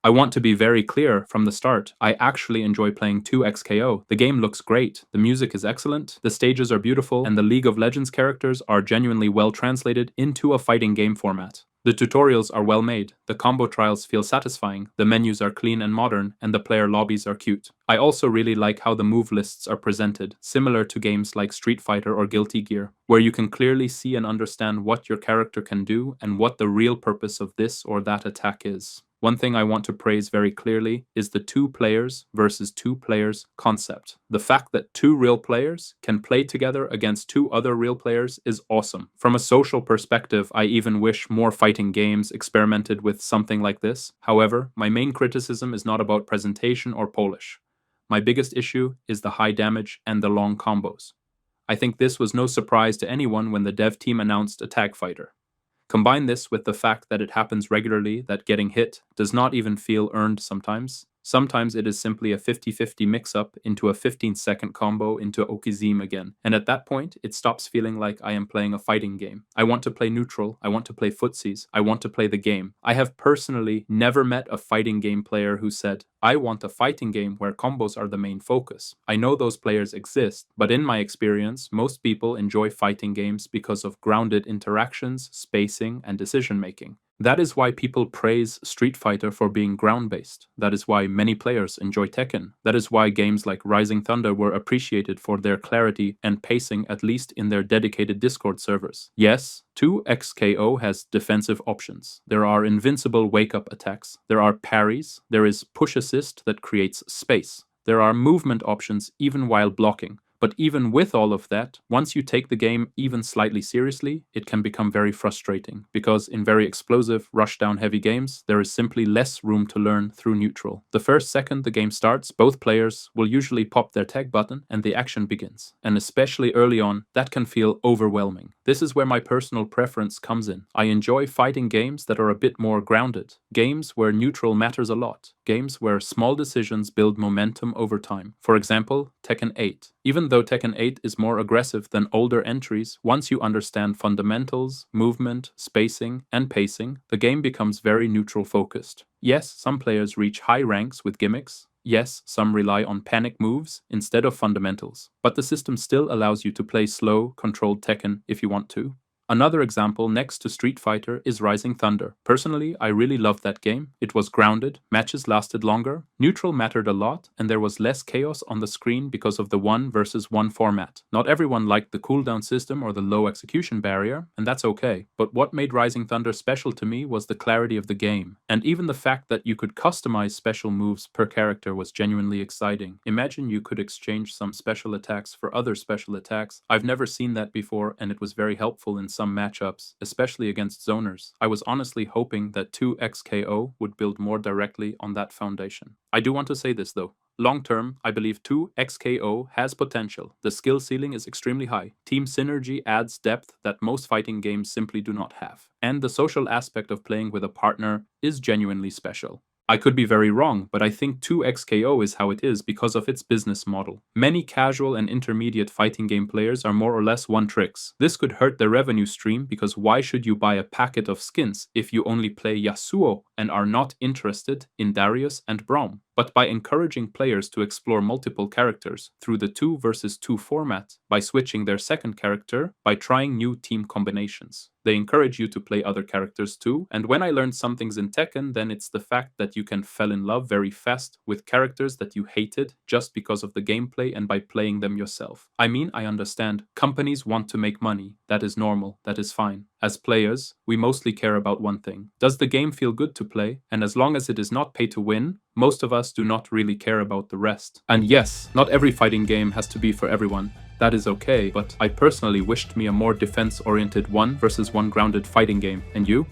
I want to be very clear from the start. I actually enjoy playing 2XKO. The game looks great, the music is excellent, the stages are beautiful, and the League of Legends characters are genuinely well translated into a fighting game format. The tutorials are well made, the combo trials feel satisfying, the menus are clean and modern, and the player lobbies are cute. I also really like how the move lists are presented, similar to games like Street Fighter or Guilty Gear, where you can clearly see and understand what your character can do and what the real purpose of this or that attack is. One thing I want to praise very clearly is the 2 players versus 2 players concept. The fact that 2 real players can play together against 2 other real players is awesome. From a social perspective, I even wish more fighting games experimented with something like this. However, my main criticism is not about presentation or polish. My biggest issue is the high damage and the long combos. I think this was no surprise to anyone when the dev team announced a tag fighter. Combine this with the fact that it happens regularly, that getting hit does not even feel earned sometimes. Sometimes it is simply a 50-50 mix-up into a 15-second combo into Okizeme again. And at that point, it stops feeling like I am playing a fighting game. I want to play neutral, I want to play footsies, I want to play the game. I have personally never met a fighting game player who said, I want a fighting game where combos are the main focus. I know those players exist, but in my experience, most people enjoy fighting games because of grounded interactions, spacing, and decision-making. That is why people praise Street Fighter for being ground-based. That is why many players enjoy Tekken. That is why games like Rising Thunder were appreciated for their clarity and pacing, at least in their dedicated Discord servers. Yes, 2XKO has defensive options. There are invincible wake-up attacks. There are parries. There is push assist that creates space. There are movement options even while blocking. But even with all of that, once you take the game even slightly seriously, it can become very frustrating, because in very explosive, rushdown heavy games, there is simply less room to learn through neutral. The first second the game starts, both players will usually pop their tag button and the action begins. And especially early on, that can feel overwhelming. This is where my personal preference comes in. I enjoy fighting games that are a bit more grounded. Games where neutral matters a lot. Games where small decisions build momentum over time. For example, Tekken 8. Even though Tekken 8 is more aggressive than older entries, once you understand fundamentals, movement, spacing, and pacing, the game becomes very neutral focused. Yes, some players reach high ranks with gimmicks. Yes, some rely on panic moves instead of fundamentals. But the system still allows you to play slow, controlled Tekken if you want to. Another example next to Street Fighter is Rising Thunder. Personally, I really loved that game. It was grounded, matches lasted longer, neutral mattered a lot, and there was less chaos on the screen because of the 1 versus 1 format. Not everyone liked the cooldown system or the low execution barrier, and that's okay. But what made Rising Thunder special to me was the clarity of the game. And even the fact that you could customize special moves per character was genuinely exciting. Imagine you could exchange some special attacks for other special attacks. I've never seen that before, and it was very helpful in some matchups, especially against zoners. I was honestly hoping that 2XKO would build more directly on that foundation. I do want to say this though. Long term, I believe 2XKO has potential. The skill ceiling is extremely high. Team synergy adds depth that most fighting games simply do not have. And the social aspect of playing with a partner is genuinely special. I could be very wrong, but I think 2XKO is how it is because of its business model. Many casual and intermediate fighting game players are more or less one-tricks. This could hurt their revenue stream, because why should you buy a packet of skins if you only play Yasuo and are not interested in Darius and Braum? But by encouraging players to explore multiple characters through the 2 versus 2 format, by switching their second character, by trying new team combinations. They encourage you to play other characters too, and when I learned some things in Tekken, then it's the fact that you can fall in love very fast with characters that you hated just because of the gameplay and by playing them yourself. I mean, I understand. Companies want to make money. That is normal. That is fine. As players, we mostly care about one thing. Does the game feel good to play? And as long as it is not pay to win, most of us do not really care about the rest. And yes, not every fighting game has to be for everyone. That is okay, but I personally wished me a more defense-oriented 1 versus 1 grounded fighting game. And you?